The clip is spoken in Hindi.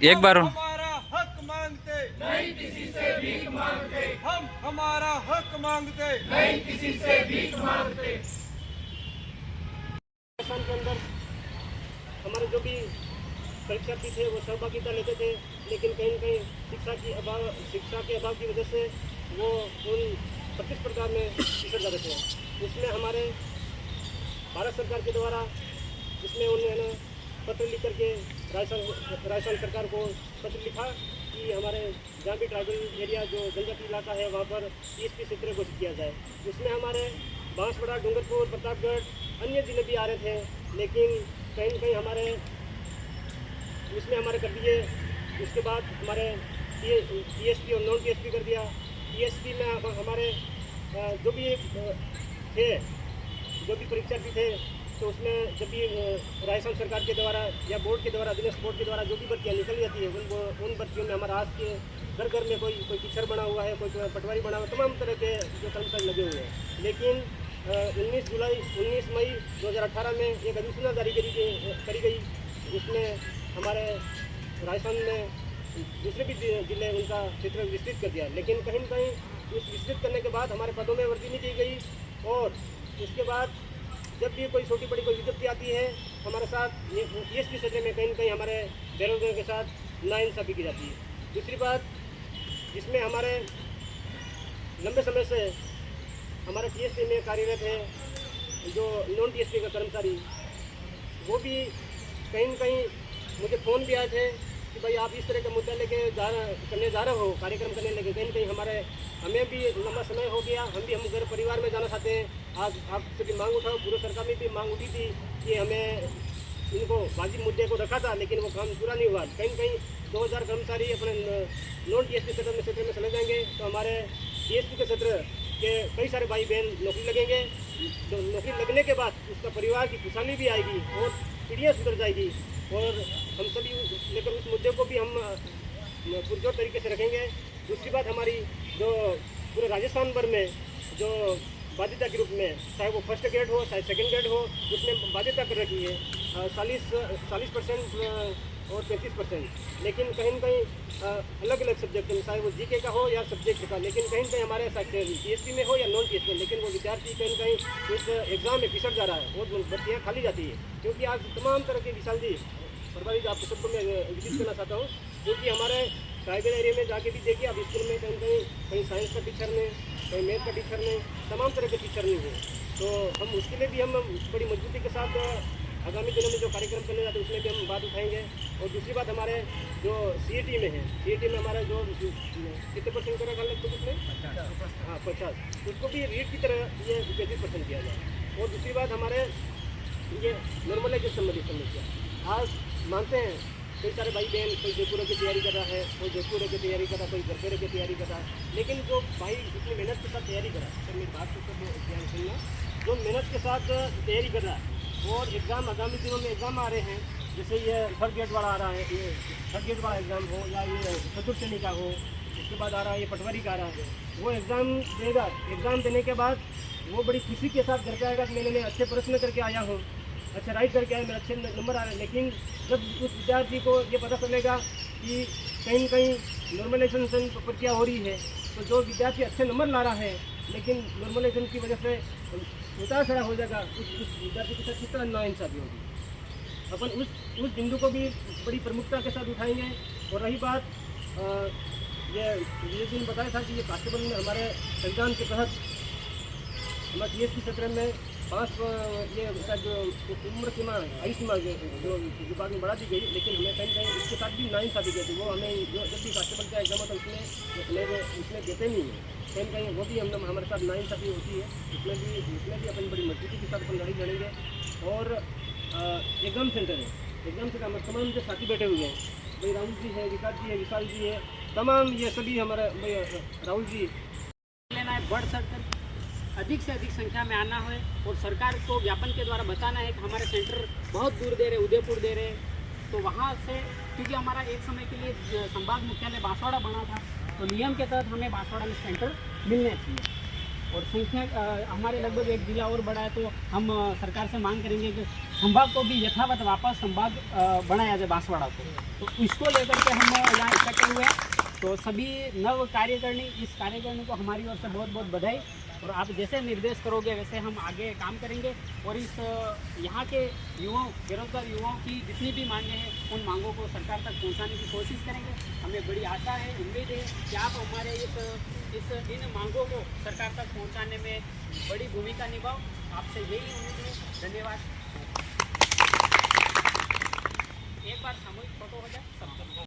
एक बार हमारा हक मांगते नहीं किसी से भीख मांगते, हम हमारा हक मांगते नहीं किसी से भीख मांगते। के अंदर हमारे जो भी परीक्षार्थी थे वो सहभागिता लेते थे, लेकिन कहीं न कहीं शिक्षा के अभाव की वजह से वो उन प्रतिस्पर्धा में पिछड़ जाते थे। इसमें हमारे भारत सरकार के द्वारा जिसमें उन्होंने पत्र लिख करके राजस्थान सरकार को पत्र लिखा कि हमारे जहाँ भी ट्राइबल एरिया जो जनजाति इलाका है वहाँ पर टीएसपी क्षेत्र घोषित किया जाए। इसमें हमारे बांसवाड़ा, डूंगरपुर, प्रतापगढ़, अन्य जिले भी आ रहे थे, लेकिन कहीं न कहीं हमारे इसमें हमारे कर दिए। उसके बाद हमारे टीएसपी और नॉन टीएसपी कर दिया। टीएसपी में हमारे जो भी थे, जो भी परीक्षार्थी थे, तो उसमें जब भी राजस्थान सरकार के द्वारा या बोर्ड के द्वारा, दिनेश बोर्ड के द्वारा जो भी भर्तियाँ निकल जाती है उन भर्तियों में हमारा आज के घर घर में कोई टीचर बना हुआ है, कोई पटवारी बना हुआ है, तमाम तरह के जो कर्मचारी लगे हुए हैं। लेकिन 19 मई 2018 में एक अधिसूचना जारी करी गई, जिसमें हमारे राजस्थान में दूसरे भी जिले उनका क्षेत्र विस्तृत कर दिया। लेकिन कहीं न कहीं उस विस्तृत करने के बाद हमारे पदों में वृद्धि नहीं की गई, और इसके बाद जब भी कोई छोटी बड़ी कोई विज्ञप्ति आती है हमारे साथ टीएसपी क्षेत्र में कहीं न कहीं हमारे बेरोजगारों के साथ नाइंसाफी की जाती है। दूसरी बात, जिसमें हमारे लंबे समय से हमारे टीएसपी में कार्यरत है जो नॉन टीएसपी का कर्मचारी, वो भी कहीं न कहीं मुझे फ़ोन भी आए थे कि भाई आप इस तरह का मुद्दा लेके करने जा रहे हो, कार्यक्रम करने लगे। कहीं न कहीं हमें भी लंबा समय हो गया, हम घर परिवार में जाना चाहते हैं। आज आपसे भी मांग उठाओ, पूर्व सरकार में भी मांग उठी थी कि हमें इनको वाजिब मुद्दे को रखा था, लेकिन वो काम पूरा नहीं हुआ। कहीं न कहीं 2000 कर्मचारी अपने नॉन टीएसपी क्षेत्र में चले जाएंगे, तो हमारे टीएसपी के क्षेत्र के कई सारे भाई बहन नौकरी लगेंगे। तो नौकरी लगने के बाद उसका परिवार की खुशहाली भी आएगी और पीढ़ियाँ सुधर जाएगी, और हम सभी लेकर उस मुद्दे को भी हम पुरजोर तरीके से रखेंगे। दूसरी बात, हमारी जो पूरे राजस्थान भर में जो बाध्यता के रूप में, चाहे वो फर्स्ट ग्रेड हो चाहे सेकंड ग्रेड हो, उसमें बाध्यता कर रखी है 40% और 35%। लेकिन कहीं न कहीं अलग अलग सब्जेक्ट में, चाहे वो जीके का हो या सब्जेक्ट का, लेकिन कहीं न कहीं हमारे टीएसपी में हो या नॉन टीएसपी में, लेकिन वो विद्यार्थी कहीं न कहीं इस एग्ज़ाम में पिछड़ जा रहा है, वो भर्तियाँ खाली जाती है। क्योंकि आज तमाम तरह के विशाल जी प्रभावित आपको सबको मैं विजिट करना चाहता हूँ, क्योंकि हमारे ट्राइबल एरिया में जाके भी देखिए, अब स्कूल में कहीं साइंस का टीचर नहीं, कहीं मैथ का टीचर नहीं, तमाम तरह के टीचर नहीं है। तो हम उसके लिए भी हम बड़ी मजबूती के साथ आगामी दिनों में जो कार्यक्रम करने जाते हैं उसमें भी हम बात उठाएंगे। और दूसरी बात, हमारे जो सीईटी में है, सीईटी में हमारा जो कितने परसेंट का लगता है उसमें 50, उसको भी रीट की तरह ये 35% दिया जाए। और दूसरी बात, हमारे ये नॉर्मलाइजेशन संबंधी समस्या, आज मानते हैं कई सारे भाई बहन, कोई जयपुर की तैयारी कर रहा है, कोई जयपुर की तैयारी कर रहा है, कोई गरपेरे की तैयारी कर रहा है, लेकिन जो भाई इतनी मेहनत के साथ तैयारी कर रहा है, मेरी बात को ध्यान सुनना, जो मेहनत के साथ तैयारी कर रहा है और एग्ज़ाम आगामी दिनों में एग्ज़ाम आ रहे हैं, जैसे ये थर्ड ग्रेड वाला आ रहा है, ये थर्ड ग्रेड वाला एग्ज़ाम हो या ये चतुर्थ श्रेणी का हो, उसके बाद आ रहा है ये पटवारी का आ रहा है, वो एग्ज़ाम देगा। एग्ज़ाम देने के बाद वो बड़ी खुशी के साथ घर पे आएगा कि मैंने अच्छे प्रश्न करके आया हूँ, अच्छा राइट करके आया, मेरे अच्छे नंबर आ रहे हैं। लेकिन जब उस विद्यार्थी को ये पता चलेगा कि कहीं न कहीं नॉर्मलाइजेशन प्रक्रिया हो रही है, तो जो विद्यार्थी अच्छे नंबर ला रहा है लेकिन नॉर्मलाइजेशन की वजह से उतार चढ़ाव हो जाएगा, उस विद्यार्थी के साथ किस तरह नाइंसाफी होगी। अपन उस बिंदु को भी बड़ी प्रमुखता के साथ उठाएंगे। और रही बात, ये दिन बताया था कि ये कांस्टेबल में हमारे संविधान के तहत हमारे टीएसपी क्षेत्र में 5 ये जो उम्र सीमा आयु सीमा जो विभाग में बढ़ा दी गई, लेकिन हमें कहीं कहीं इसके साथ भी नाइंसाफी की थी। वो हमें जो जब भी कांस्टेबल का एग्जाम होता है उसमें देते नहीं है, कहीं कहीं वो भी हमारे साथ नाइंसाफी होती है। उसमें भी अपन बड़ी मजबूती के साथ अपन लड़ाई लड़ेंगे। और एग्ज़ाम सेंटर है, एग्ज़ाम सेंटर हमारे तमाम जो साथी बैठे हुए हैं, भाई राहुल जी है, विकास जी है, विशाल जी है, तमाम ये सभी हमारे भाई राहुल जी लेना है, बढ़ चढ़कर अधिक से अधिक संख्या में आना है और सरकार को ज्ञापन के द्वारा बताना है कि हमारे सेंटर बहुत दूर दे रहे, उदयपुर दे रहे, तो वहाँ से, क्योंकि हमारा एक समय के लिए संभाग मुख्यालय बांसवाड़ा बना था, तो नियम के तहत हमें बांसवाड़ा में सेंटर मिलने चाहिए। और संख्या हमारे लगभग एक जिला और बढ़ा है, तो हम सरकार से मांग करेंगे कि संभाग को भी यथावत वापस संभाग बनाया जाए बांसवाड़ा को। तो इसको लेकर के हम यहाँ इकट्ठे हुए हैं। तो सभी नव कार्यकारिणी, इस कार्यकारिणी को हमारी ओर से बहुत बहुत बधाई, और आप जैसे निर्देश करोगे वैसे हम आगे काम करेंगे और इस यहाँ के युवाओं, बेरोजगार युवाओं की जितनी भी मांगें हैं उन मांगों को सरकार तक पहुँचाने की कोशिश करेंगे। हमें बड़ी आशा है, उम्मीद है कि आप हमारे इन मांगों को सरकार तक पहुँचाने में बड़ी भूमिका निभाओ। आपसे यही उम्मीद है। धन्यवाद। एक बार सामूहिक फोटो हो जाए सब।